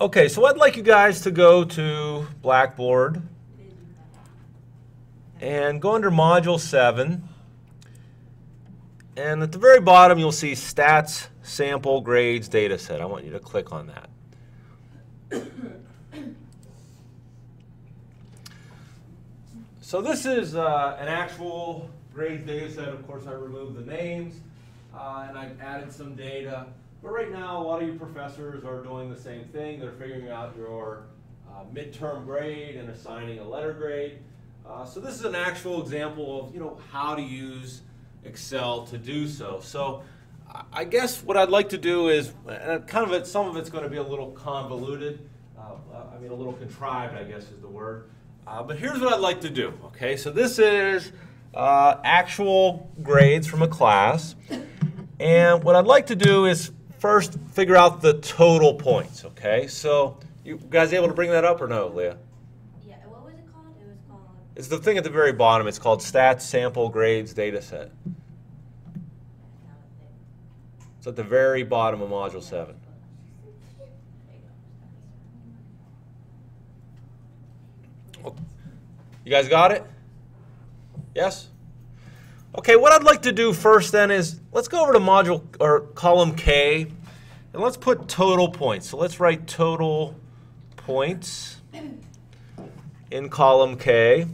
Okay, so I'd like you guys to go to Blackboard and go under Module 7. And at the very bottom, you'll see Stats, Sample, Grades, Dataset. I want you to click on that. So this is an actual grades dataset. Of course, I removed the names, and I've added some data. But right now, a lot of you professors are doing the same thing. They're figuring out your midterm grade and assigning a letter grade. So this is an actual example of how to use Excel to do so. So I guess what I'd like to do is some of it's going to be a little convoluted. A little contrived, I guess is the word. But here's what I'd like to do. Okay, so this is actual grades from a class, and what I'd like to do is first figure out the total points. Okay, so you guys able to bring that up or no, Leah? Yeah. What was it called? It was called. It's the thing at the very bottom. It's called Stats, Sample, Grades, Dataset. It's at the very bottom of Module 7. You guys got it? Yes? Okay, what I'd like to do first then is let's go over to module or column K and let's put total points. So let's write total points in column K.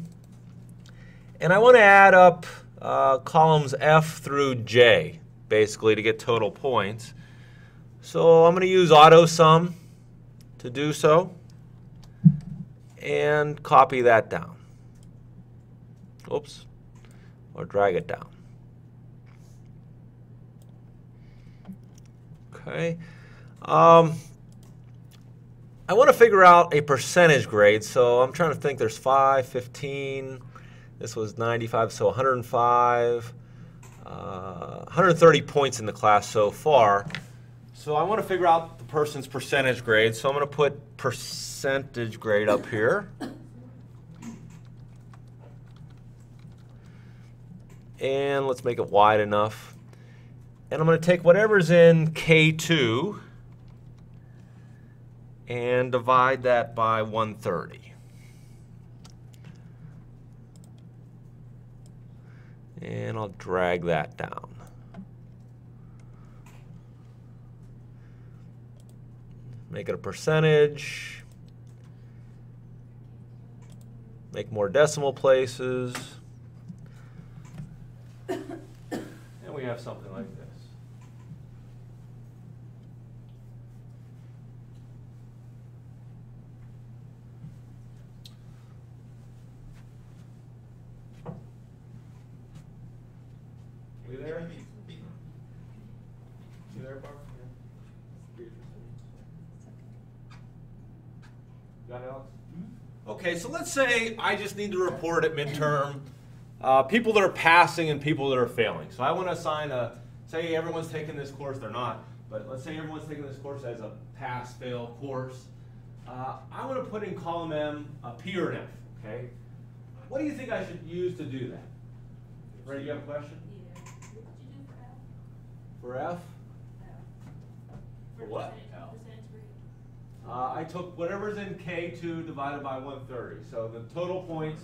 And I want to add up columns F through J basically to get total points. So I'm going to use AutoSum to do so and copy that down. Oops. Or drag it down. Okay. I want to figure out a percentage grade, so I'm trying to think. There's 5, 15. This was 95, so 105. 130 points in the class so far. So I want to figure out the person's percentage grade, so I'm going to put percentage grade up here. And let's make it wide enough. And I'm going to take whatever's in K2 and divide that by 130. And I'll drag that down. Make it a percentage. Make more decimal places. And we have something like this. You there? You there, Barb? Got it, Alex? Okay, so let's say I just need to report at midterm people that are passing and people that are failing. So I want to assign say everyone's taking this course, they're not, but let's say everyone's taking this course as a pass-fail course. I want to put in column M a P or an F, okay? What do you think I should use to do that? Ray, you have a question? Yeah. What did you do For F? For what? I took whatever's in K2 divided by 130. So the total points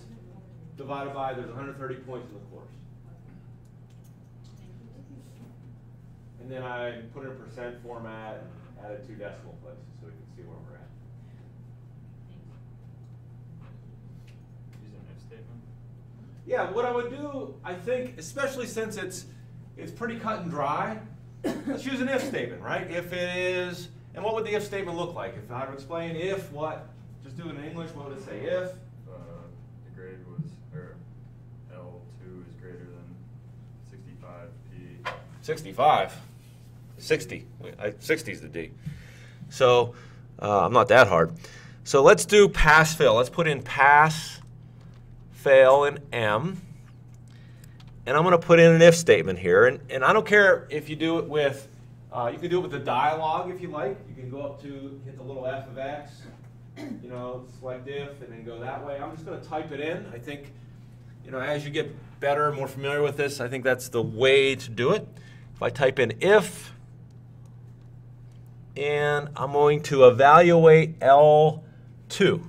divided by, there's 130 points in the course. And then I put it in percent format and added 2 decimal places so we can see where we're at. Use an if statement? Yeah, what I would do, I think, especially since it's pretty cut and dry, let's use an if statement, right? If it is, and what would the if statement look like? If I were to explain if what, just do it in English, what would it say? If The grade was, or L2 is greater than 65P. 65. 60. 60 is the D. So I'm not that hard. So let's do pass fail. Let's put in pass fail in M. And I'm going to put in an if statement here. And I don't care if you do it with, you can do it with the dialog if you like. You can go up to, hit the little F of X, select if, and then go that way. I'm just going to type it in. I think, as you get better, more familiar with this, I think that's the way to do it. If I type in if and I'm going to evaluate L2.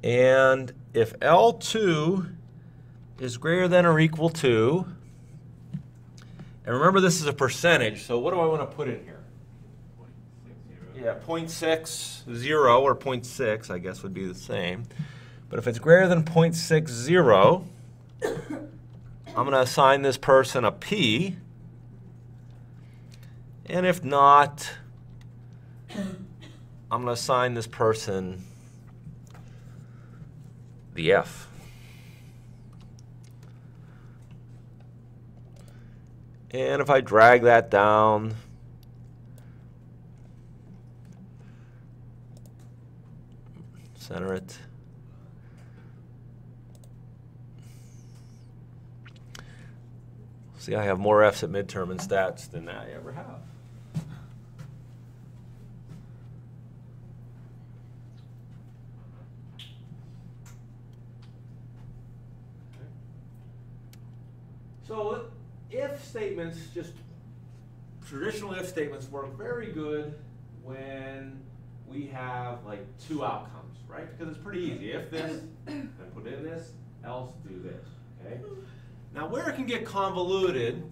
And if L2 is greater than or equal to, and remember this is a percentage, so what do I want to put in here? 0.60. Yeah, 0.60 or 0.6, I guess would be the same. But if it's greater than 0.60, I'm going to assign this person a P. And if not, I'm going to assign this person the F. And if I drag that down, center it. See, I have more F's at midterm in stats than I ever have. So if statements, just traditional if statements work very good when we have like two outcomes, right? Because it's pretty easy. If this, then put in this, else do this, okay? Now where it can get convoluted,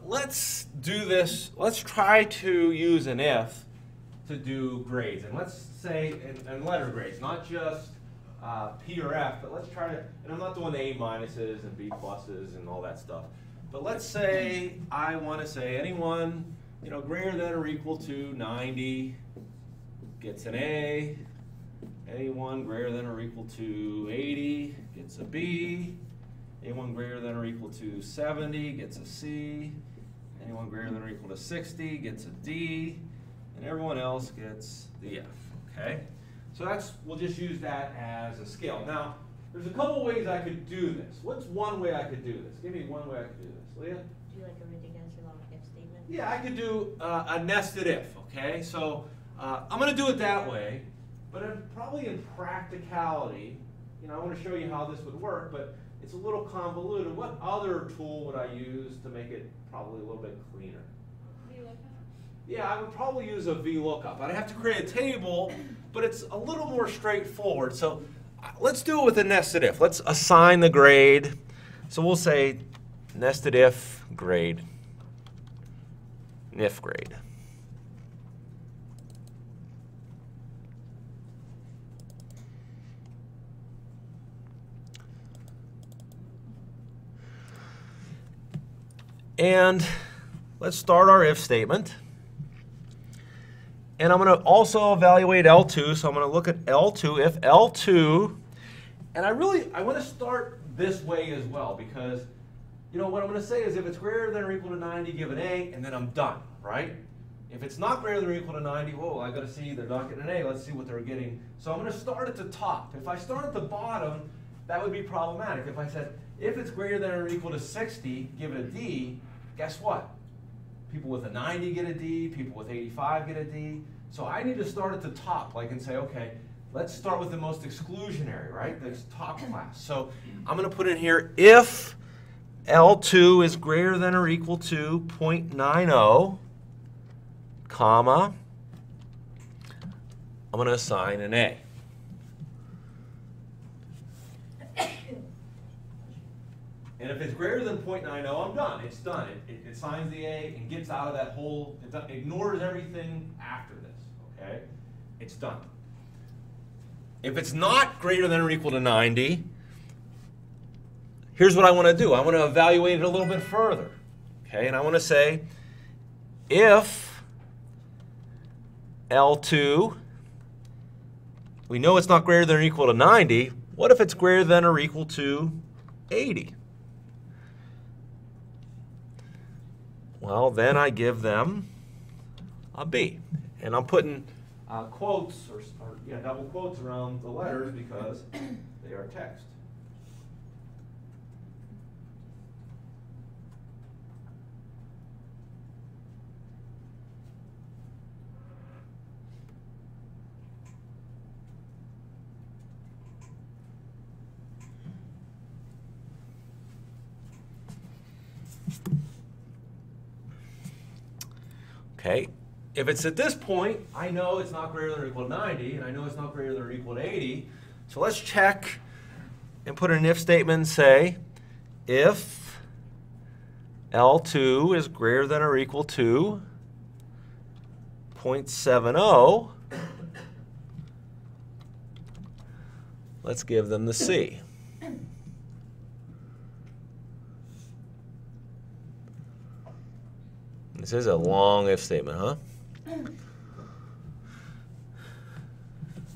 let's do this, let's try to use an if to do grades. And let's say, and letter grades, not just P or F, but let's try to, and I'm not doing the A minuses and B pluses and all that stuff. But let's say I want to say anyone, greater than or equal to 90 gets an A. Anyone greater than or equal to 80 gets a B. Anyone greater than or equal to 70 gets a C. Anyone greater than or equal to 60 gets a D. And everyone else gets the F, okay? So we'll just use that as a scale. Now, there's a couple ways I could do this. What's one way I could do this? Give me one way I could do this, Leah? Do like a ridiculously long if statement? Yeah, I could do a nested if, okay? So I'm going to do it that way, but probably in practicality, I want to show you how this would work, but it's a little convoluted. What other tool would I use to make it probably a little bit cleaner? VLOOKUP? Yeah, I would probably use a VLOOKUP. I'd have to create a table, but it's a little more straightforward. So let's do it with a nested if. Let's assign the grade. So we'll say nested if grade, if grade. And let's start our if statement. And I'm going to also evaluate L2. So I'm going to look at L2, if L2, and I want to start this way as well, because what I'm going to say is if it's greater than or equal to 90, give an A, and then I'm done, right? If it's not greater than or equal to 90, whoa, I got to see they're not getting an A. Let's see what they're getting. So I'm going to start at the top. If I start at the bottom, that would be problematic. If I said if it's greater than or equal to 60, give it a D, guess what? People with a 90 get a D, people with 85 get a D. So I need to start at the top, and say, okay, let's start with the most exclusionary, right? This top class. So I'm going to put in here if L2 is greater than or equal to 0.90, comma, I'm going to assign an A. And if it's greater than 0.90, I'm done. It's done. It assigns the A and gets out of that whole, it ignores everything after this, okay? It's done. If it's not greater than or equal to 90, here's what I want to do. I want to evaluate it a little bit further, okay? And I want to say if L2, we know it's not greater than or equal to 90, what if it's greater than or equal to 80? Well, then I give them a B. And I'm putting quotes or double quotes around the letters because they are text. Okay, if it's at this point, I know it's not greater than or equal to 90, and I know it's not greater than or equal to 80. So let's check and put in an if statement and say, if L2 is greater than or equal to 0.70, let's give them the C. This is a long if statement, huh?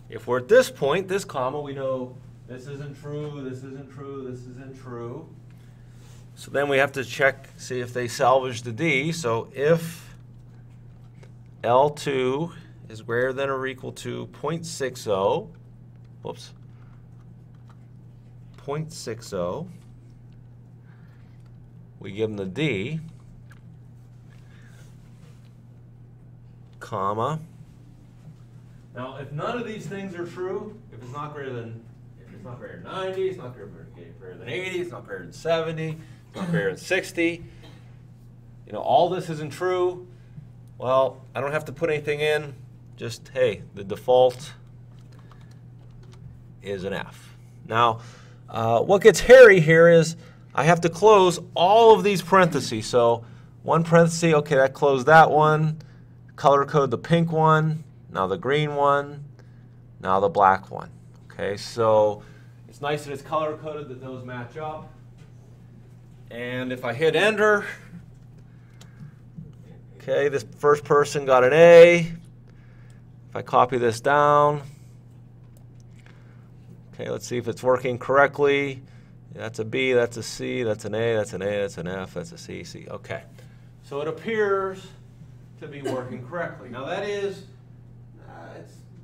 If we're at this point, this comma, we know this isn't true, this isn't true, this isn't true. So then we have to check, see if they salvage the D. So if L2 is greater than or equal to 0.60, whoops, 0.60, we give them the D, comma. Now, if none of these things are true, if it's not greater than 90, it's not greater than 80, it's not greater than 70, it's not greater than 60, you know, all this isn't true, well, I don't have to put anything in, just, hey, the default is an F. Now, what gets hairy here is I have to close all of these parentheses. So one parenthesis, okay, that closed that one, color code the pink one, now the green one, now the black one. Okay, so it's nice that it's color coded, that those match up. And if I hit enter, okay, this first person got an A. If I copy this down, okay, let's see if it's working correctly. That's a B, that's a C, that's an A, that's an A, that's an F, that's a C, C. Okay, so it appears to be working correctly. Now that is,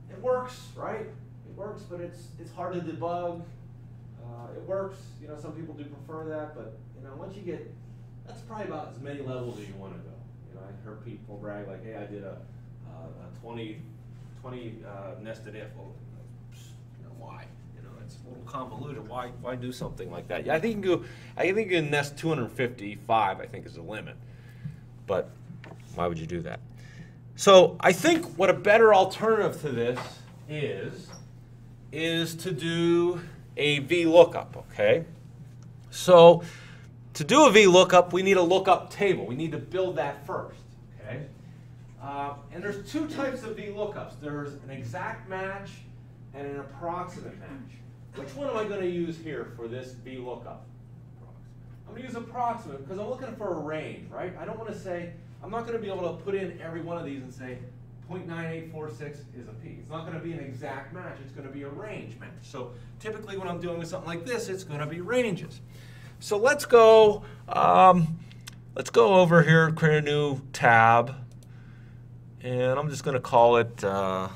it works, right? It works, but it's hard to debug. It works, you know, some people do prefer that, but you know, once you get, that's probably about as many levels as you want to go. You know, I heard people brag like, hey, I did a 20 nested if. Well, you know, why? You know, it's a little convoluted. Why do something like that? Yeah, I think you can nest 255. I think is the limit, but why would you do that? So I think what a better alternative to this is to do a VLOOKUP, okay? So to do a VLOOKUP, we need a lookup table. We need to build that first, okay? And there's two types of VLOOKUPs. There's an exact match and an approximate match. Which one am I going to use here for this VLOOKUP? I'm going to use approximate because I'm looking for a range, right? I don't want to say, I'm not going to be able to put in every one of these and say 0.9846 is a P. It's not going to be an exact match. It's going to be a range match. So typically when I'm doing with something like this, it's going to be ranges. So let's go over here, create a new tab, and I'm just going to call it, I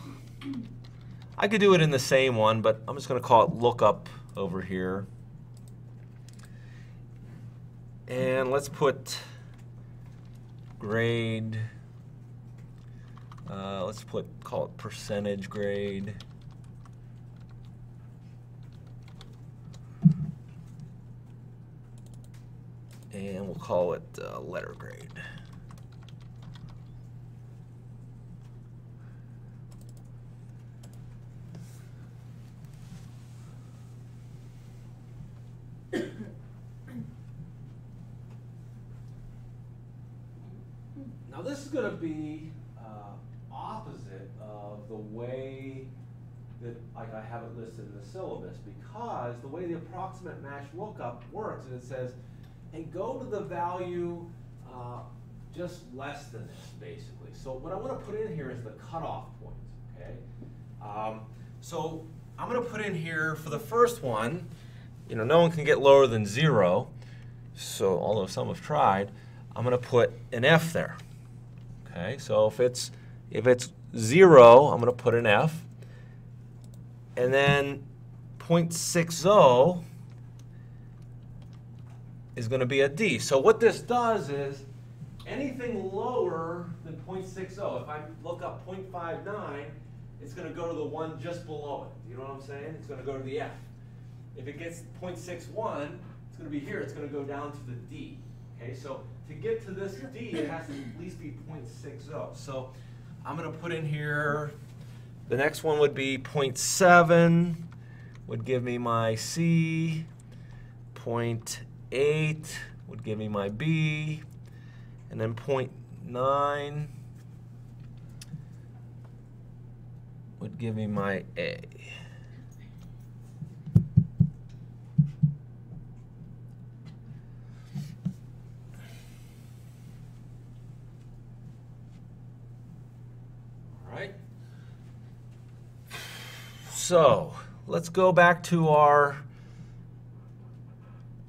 could do it in the same one, but I'm just going to call it lookup over here. And let's put grade, call it percentage grade. And we'll call it letter grade. Now this is going to be opposite of the way that I have it listed in the syllabus, because the way the approximate match lookup works is it says, hey, go to the value just less than this, basically. So what I want to put in here is the cutoff point, okay? So I'm going to put in here for the first one, you know, no one can get lower than 0, so although some have tried, I'm going to put an F there. Okay, so if it's 0, I'm going to put an F, and then 0.60 is going to be a D. So what this does is anything lower than 0.60, if I look up 0.59, it's going to go to the one just below it. You know what I'm saying? It's going to go to the F. If it gets 0.61, it's going to be here. It's going to go down to the D. Okay, so to get to this D, it has to at least be 0.60. So I'm going to put in here, the next one would be 0.7, would give me my C, 0.8 would give me my B, and then 0.9 would give me my A. All right. So let's go back to our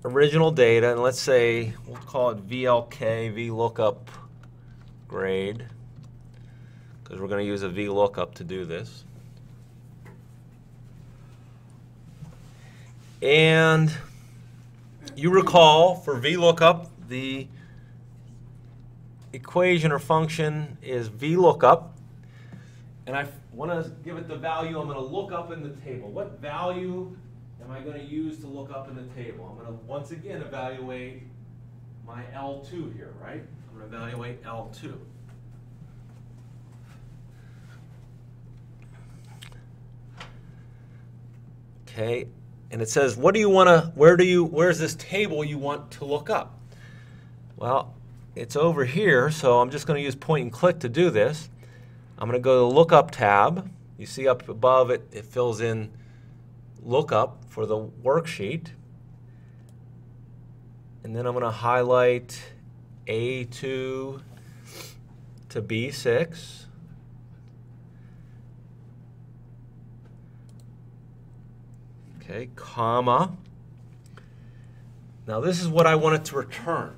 original data, and let's say we'll call it VLK, VLOOKUP grade, because we're going to use a VLOOKUP to do this. And you recall for VLOOKUP, the equation or function is VLOOKUP, and I want to give it the value I'm going to look up in the table. What value am I going to use to look up in the table? I'm going to once again evaluate my L2 here, right? I'm going to evaluate L2. Okay, and it says, what do you want to, where's this table you want to look up? Well, it's over here, so I'm just going to use point and click to do this. I'm going to go to the Lookup tab. You see up above it, it fills in Lookup for the worksheet. And then I'm going to highlight A2 to B6. Okay, comma. Now this is what I want it to return.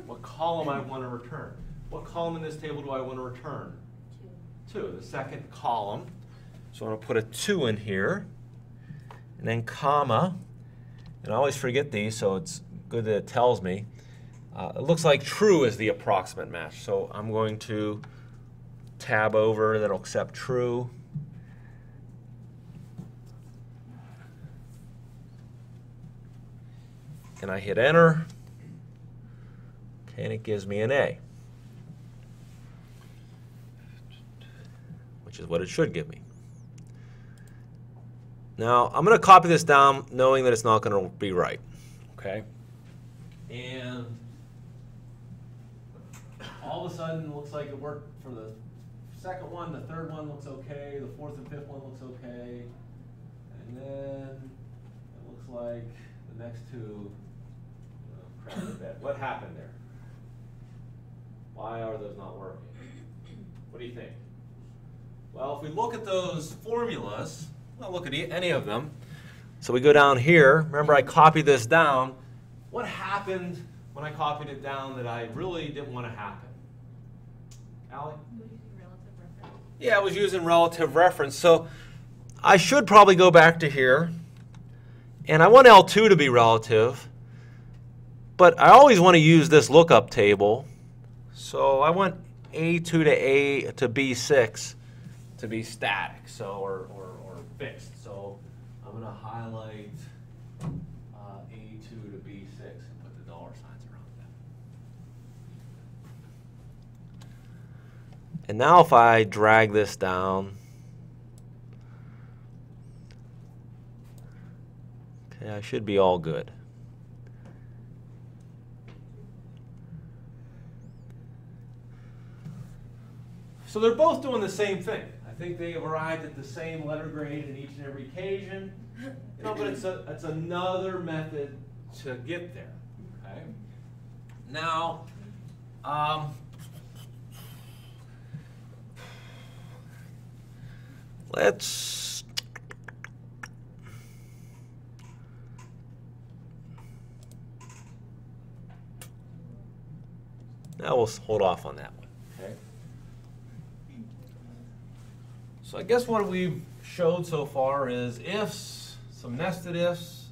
What column I want to return. What column in this table do I want to return? 2, the second column. So I'm going to put a 2 in here, and then comma, and I always forget these, so it's good that it tells me. It looks like true is the approximate match, so I'm going to tab over, that'll accept true. And I hit enter, okay, and it gives me an A, which is what it should give me. Now, I'm going to copy this down knowing that it's not going to be right, okay? And all of a sudden, it looks like it worked for the second one, the third one looks okay, the fourth and fifth one looks okay, and then it looks like the next two crap a bit. What happened there? Why are those not working? What do you think? Well, if we look at those formulas, well, look at any of them. So we go down here. Remember, I copied this down. What happened when I copied it down that I really didn't want to happen? Allie? Relative reference. Yeah, I was using relative reference. So I should probably go back to here. And I want L2 to be relative. But I always want to use this lookup table. So I want A2 to B6 to be static, so or fixed. So I'm going to highlight A2 to B6 and put the dollar signs around that. And now if I drag this down, okay, I should be all good. So they're both doing the same thing. I think they have arrived at the same letter grade in each and every occasion. You know, but it's another method to get there. Okay. Now, let's now we'll hold off on that one. Okay. So I guess what we've showed so far is ifs, some nested ifs,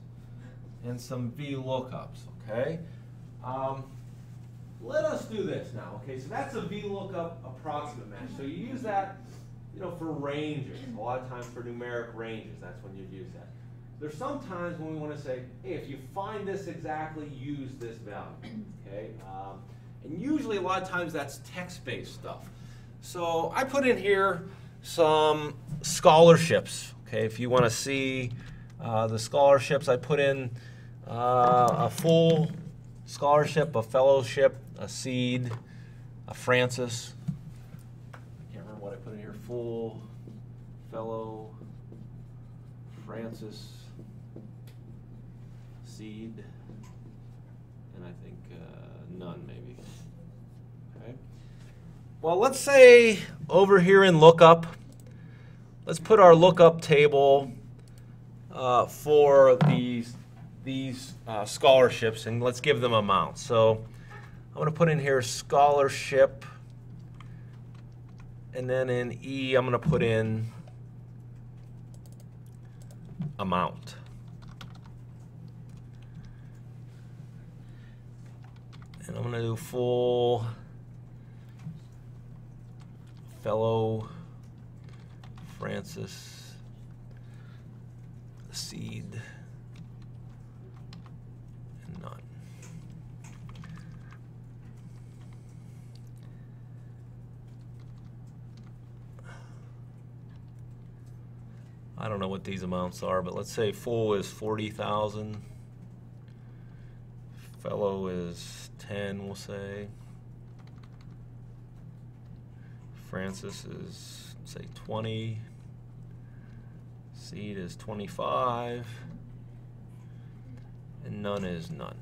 and some VLOOKUPs, okay? Let us do this now, okay? So that's a VLOOKUP approximate match. So you use that, you know, for ranges. A lot of times for numeric ranges, that's when you use that. There's some times when we want to say, hey, if you find this exactly, use this value, okay? And usually a lot of times that's text-based stuff. So I put in here some scholarships. Okay, if you want to see the scholarships, I put in a full scholarship, a fellowship, a seed, a Francis. I can't remember what I put in here. Full, fellow, Francis, seed, and I think none maybe. Okay. Well, let's say over here in lookup, let's put our lookup table for these scholarships, and let's give them amounts. So I'm going to put in here scholarship, and then in E I'm going to put in amount. And I'm going to do full, fellow, Francis, seed, and none. I don't know what these amounts are, but let's say full is 40,000. Fellow is 10, we'll say. Francis is, say, 20. Seed is 25. And none is none.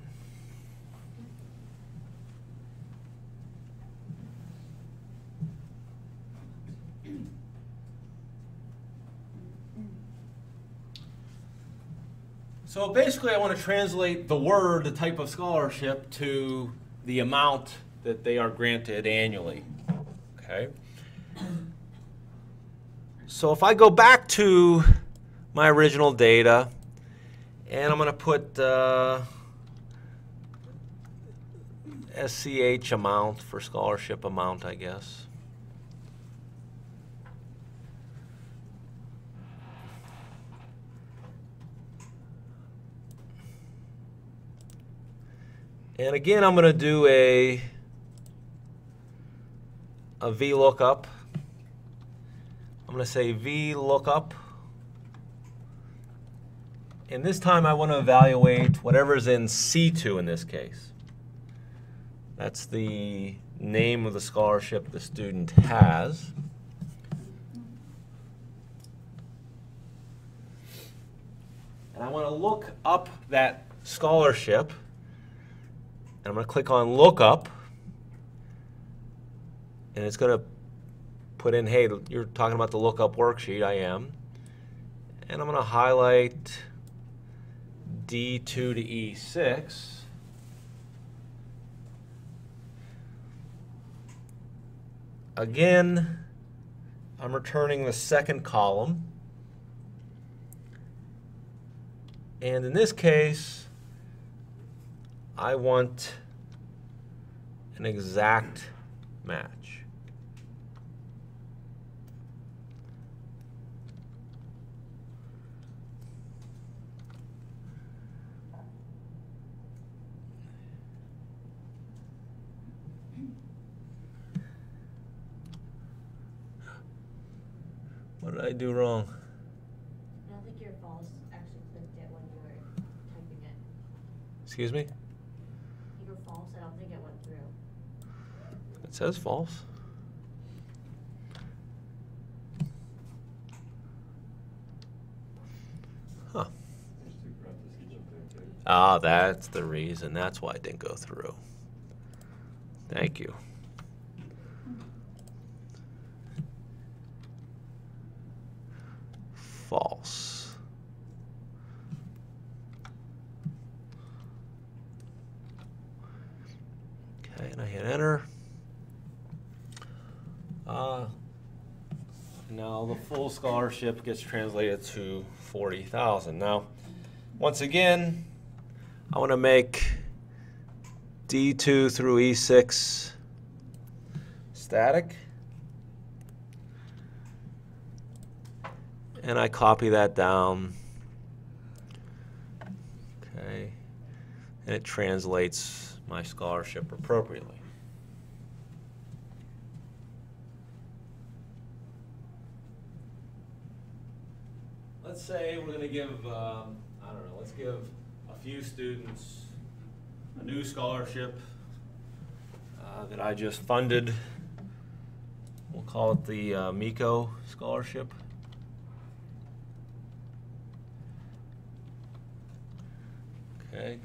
So basically I want to translate the word, the type of scholarship, to the amount that they are granted annually. Okay? So if I go back to my original data, and I'm going to put SCH amount for scholarship amount, I guess. And again, I'm going to do a VLOOKUP. I'm going to say VLOOKUP. And this time I want to evaluate whatever's in C2 in this case. That's the name of the scholarship the student has. And I want to look up that scholarship. And I'm going to click on Lookup, and it's going to put in, hey, you're talking about the lookup worksheet. I am. And I'm going to highlight D2 to E6. Again, I'm returning the second column. And in this case, I want an exact match. What did I do wrong? I don't think your false actually clicked it when you were typing it. Excuse me? You were false. I don't think it went through. It says false. Huh. Ah, that's the reason. That's why it didn't go through. Thank you. False. Okay, and I hit enter. Now the full scholarship gets translated to 40,000. Now, once again, I want to make D2 through E6 static. And I copy that down. Okay. And it translates my scholarship appropriately. let's say we're going to give, I don't know, let's give a few students a new scholarship that I just funded. We'll call it the MECO scholarship. Okay.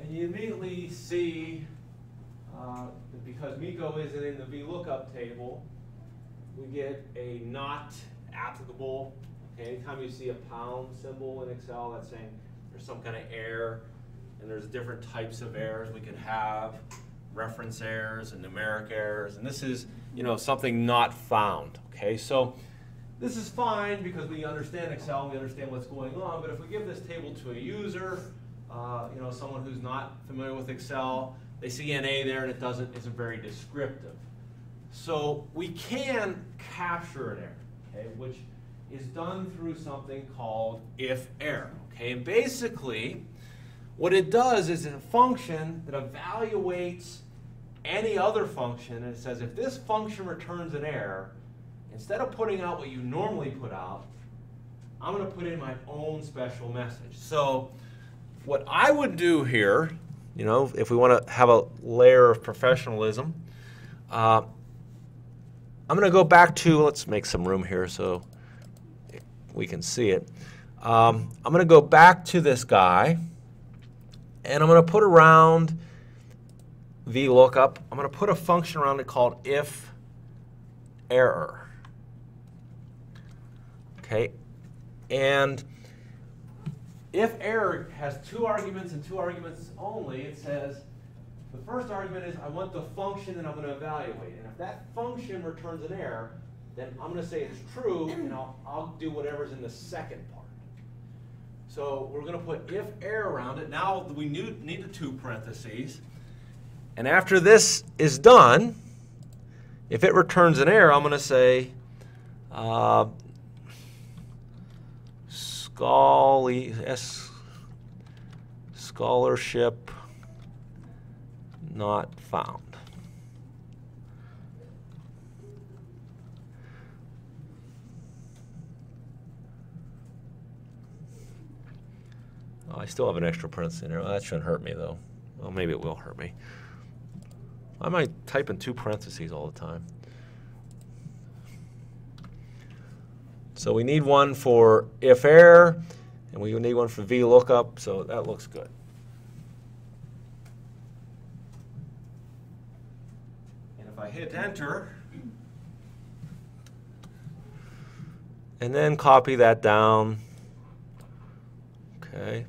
And you immediately see that because MECO isn't in the VLOOKUP table, we get a not applicable. Okay, anytime you see a pound symbol in Excel, that's saying there's some kind of error, and there's different types of errors we could have, reference errors and numeric errors, and this is, you know, something not found. Okay, so this is fine because we understand Excel, we understand what's going on, but if we give this table to a user, you know, someone who's not familiar with Excel, they see NA there and it isn't very descriptive. So we can capture an error, okay, which is done through something called if error. Okay, and basically what it does is it's a function that evaluates any other function, and it says if this function returns an error, instead of putting out what you normally put out, I'm going to put in my own special message. So what I would do here, you know, if we want to have a layer of professionalism, I'm going to go back to, let's make some room here so we can see it. I'm going to go back to this guy, and I'm going to put around VLOOKUP, I'm going to put a function around it called if error. Okay, and if error has two arguments and two arguments only, it says the first argument is I want the function that I'm going to evaluate. And if that function returns an error, then I'm going to say it's true, and I'll do whatever's in the second part. So we're going to put if error around it. Now we need the two parentheses. And after this is done, if it returns an error, I'm going to say scholarship not found. Oh, I still have an extra parenthesis in there. Well, that shouldn't hurt me, though. Well, maybe it will hurt me. I might type in two parentheses all the time. So we need one for if error, and we need one for VLOOKUP, so that looks good. And if I hit enter, and then copy that down, okay,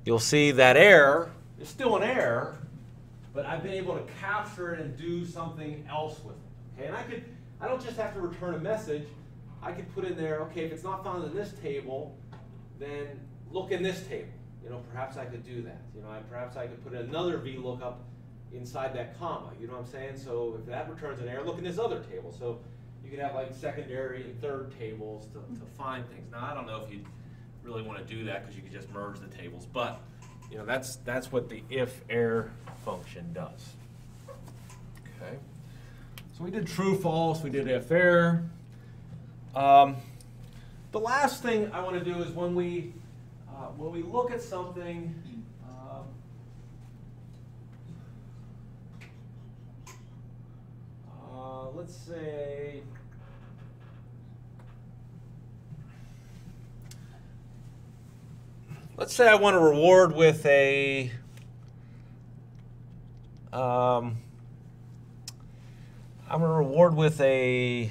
you'll see that error is still an error, but I've been able to capture it and do something else with it. Okay, and I don't just have to return a message. I could put in there, okay, if it's not found in this table, then look in this table. You know, perhaps I could do that. You know, perhaps I could put another VLOOKUP inside that comma. You know what I'm saying? So if that returns an error, look in this other table. So you could have like secondary and third tables to find things. Now I don't know if you'd really want to do that because you could just merge the tables, but you know, that's what the if error function does. Okay. So we did true, false, we did if error. The last thing I want to do is when we look at something, let's say, I want to reward with a I'm going to reward with a,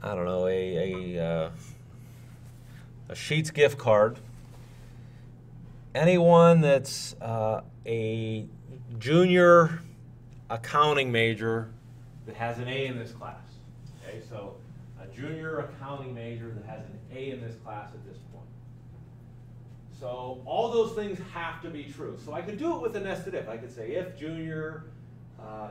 I don't know, a Sheets gift card. Anyone that's a junior accounting major that has an A in this class. Okay, so a junior accounting major that has an A in this class at this point. So all those things have to be true. So I could do it with a nested if. I could say if junior,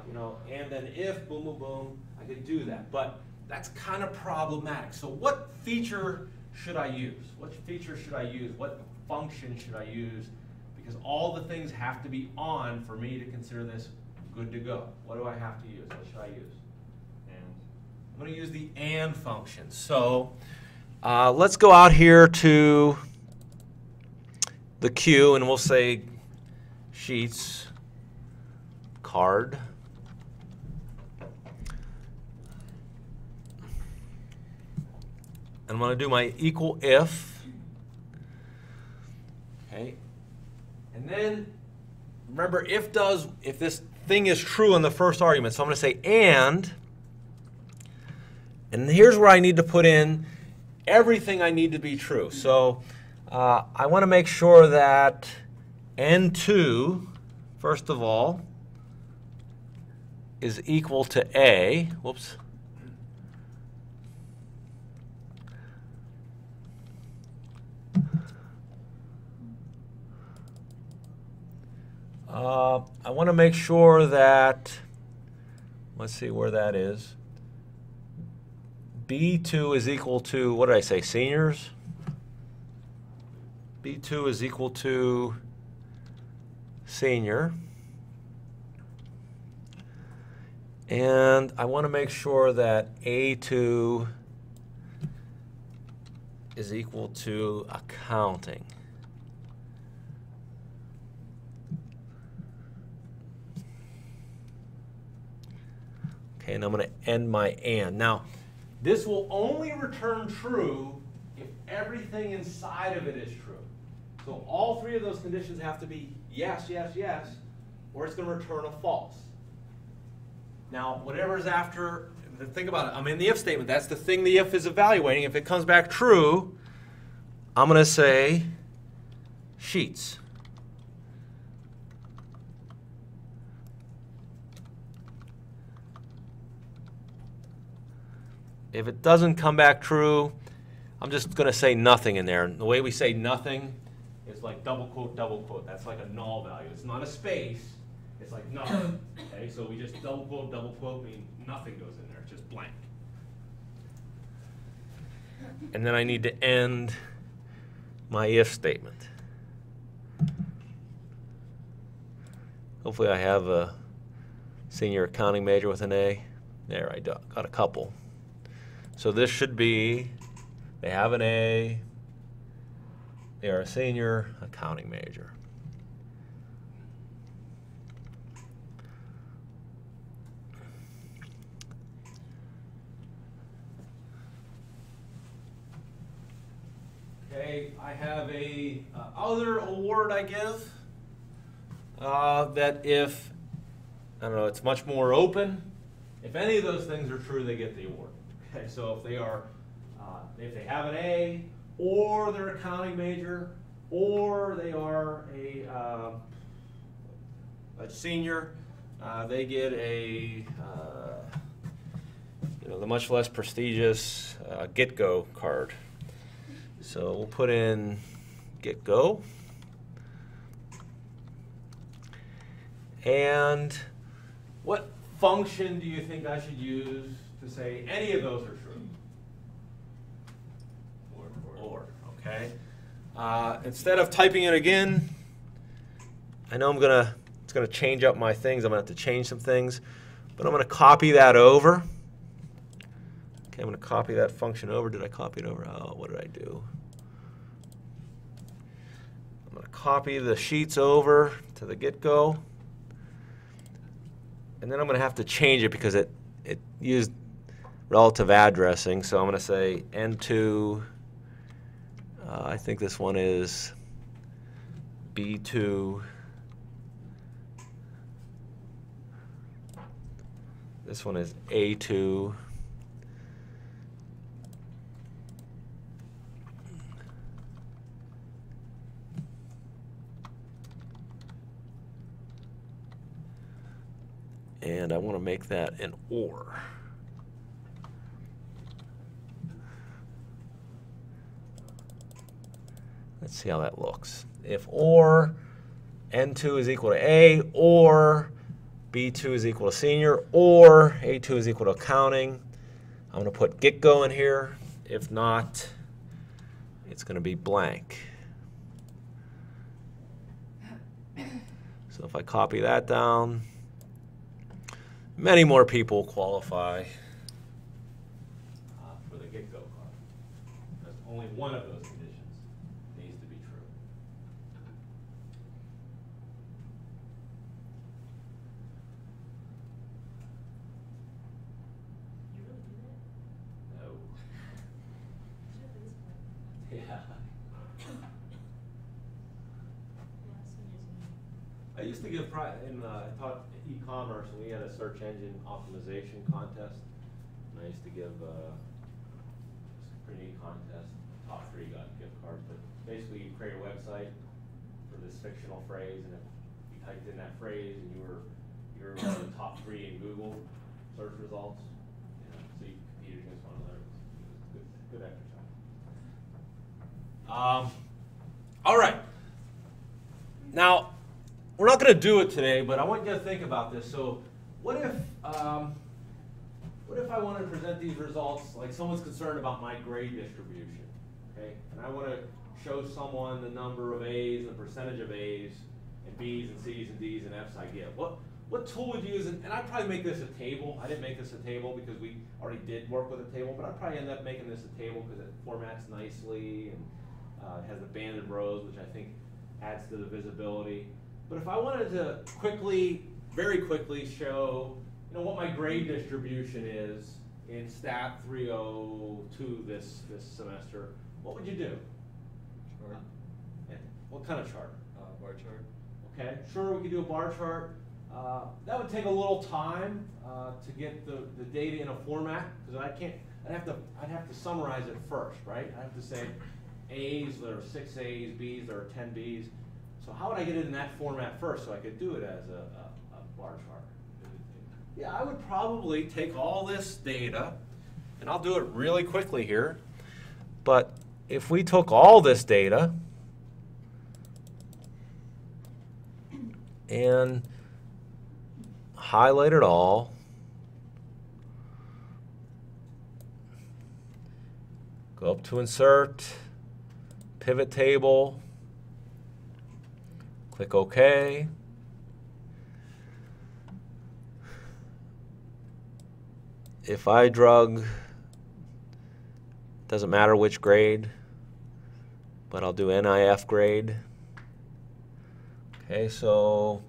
you know, and then if boom, boom, boom. I could do that, but that's kind of problematic. So what feature should I use? What feature should I use? What function should I use? Because all the things have to be on for me to consider this good to go. What do I have to use? What should I use? And I'm going to use the AND function. So let's go out here to the queue, and we'll say sheets, card. I'm going to do my equal if. Okay. And then remember, if this thing is true in the first argument, so I'm going to say and here's where I need to put in everything I need to be true. So I want to make sure that N2, first of all, is equal to A. Whoops. I want to make sure that, let's see where that is. B2 is equal to, what did I say, seniors? B2 is equal to senior. And I want to make sure that A2 is equal to accounting. Okay, and I'm going to end my and. Now, this will only return true if everything inside of it is true. So all three of those conditions have to be yes, yes, yes, or it's going to return a false. Now, whatever is after, think about it. I'm in the if statement. That's the thing the if is evaluating. If it comes back true, I'm going to say sheets. If it doesn't come back true, I'm just going to say nothing in there. And the way we say nothing is like double quote, double quote. That's like a null value. It's not a space. It's like nothing. Okay, so we just double quote, mean nothing goes in there. It's just blank. And then I need to end my if statement. Hopefully I have a senior accounting major with an A. There, I got a couple. So this should be, they have an A, they are a senior accounting major. Okay, I have a other award I give that if, I don't know, it's much more open. If any of those things are true, they get the award. Okay, so if they are, if they have an A, or they're accounting major, or they are a senior, they get a, the much less prestigious Get-Go card. So we'll put in Get-Go, and what function do you think I should use to say any of those are true? Or, okay. Instead of typing it again, I know it's gonna change up my things. I'm gonna have to change some things, but I'm gonna copy that over. Okay, I'm gonna copy that function over. Did I copy it over? Oh, what did I do? I'm gonna copy the sheets over to the Get-Go, and then I'm gonna have to change it because it used relative addressing, so I'm going to say N2, I think this one is B2, this one is A2, and I want to make that an OR. Let's see how that looks. If or N2 is equal to A, or B2 is equal to senior, or A2 is equal to accounting, I'm going to put Get-Go in here. If not, it's going to be blank. So if I copy that down, many more people qualify. get-go card. That's only one of those conditions needs to be true. You really do that? No. Should have this one. Yeah. Last one is me. I used to give I taught e-commerce, and we had a search engine optimization contest. And I used to give a pretty neat contest. Top 3 got gift cards, but basically you create a website for this fictional phrase, and if you typed in that phrase and you were one of the top 3 in Google search results, so you competed against one another. It was good exercise. All right. Now, we're not going to do it today, but I want you to think about this. So, what if I want to present these results, like someone's concerned about my grade distribution, okay? And I want to show someone the number of A's, the percentage of A's, and B's, and C's, and D's, and F's I get. What tool would you use? And I'd probably make this a table. I didn't make this a table because we already did work with a table, but I'd probably end up making this a table because it formats nicely, and it has the banded rows, which I think adds to the visibility. But if I wanted to very quickly show, what my grade distribution is in Stat 302 this semester, what would you do? Chart. What kind of chart? Bar chart. Okay, sure, we could do a bar chart. That would take a little time to get the data in a format, because I'd have to summarize it first, right? I have to say A's, there are 6 A's, B's, there are 10 B's. So how would I get it in that format first so I could do it as a bar chart? Yeah, I would probably take all this data, and I'll do it really quickly here, but if we took all this data and highlight it all, go up to Insert, Pivot Table, click OK. If I drug, doesn't matter which grade, but I'll do NIF grade. Okay, so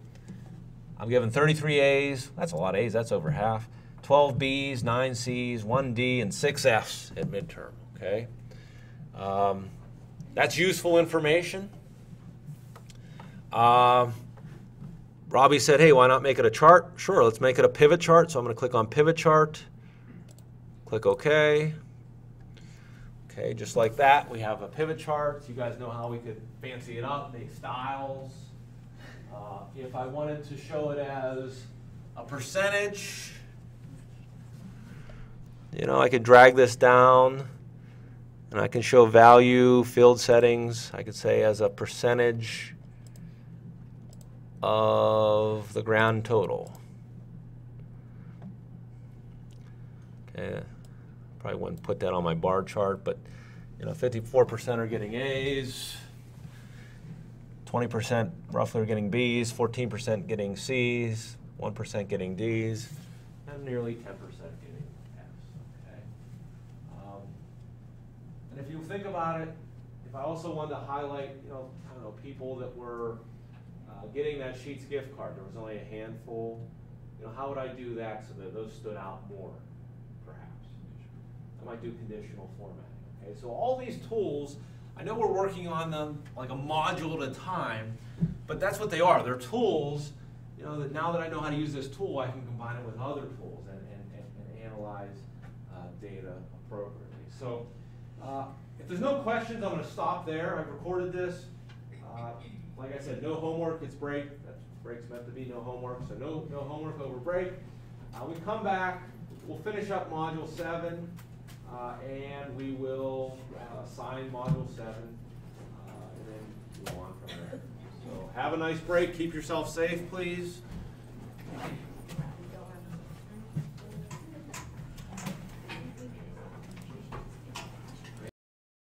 I'm given 33 A's. That's a lot of A's. That's over half. 12 B's, 9 C's, 1 D, and 6 F's at midterm. Okay, that's useful information. Robbie said, hey, why not make it a chart? Sure, let's make it a pivot chart. So I'm going to click on Pivot Chart. Click OK. Okay, just like that, we have a pivot chart. You guys know how we could fancy it up, make styles. If I wanted to show it as a percentage, I could drag this down, and I can show value, field settings. I could say as a percentage of the grand total. Okay, probably wouldn't put that on my bar chart, but 54% are getting A's, 20% roughly are getting B's, 14% getting C's, 1% getting D's, and nearly 10% getting F's. Okay. And if you think about it, if I also wanted to highlight, I don't know, people that were getting that Sheets gift card, there was only a handful. How would I do that so that those stood out more? Perhaps I might do conditional formatting. Okay, so all these tools, I know we're working on them like a module at a time, but that's what they are. They're tools. That now that I know how to use this tool, I can combine it with other tools and analyze data appropriately. So if there's no questions, I'm going to stop there. I've recorded this. Like I said, no homework. It's break. Break's meant to be no homework, so no homework over break. We come back. We'll finish up Module 7, and we will assign Module 7, and then move on from there. So have a nice break. Keep yourself safe, please.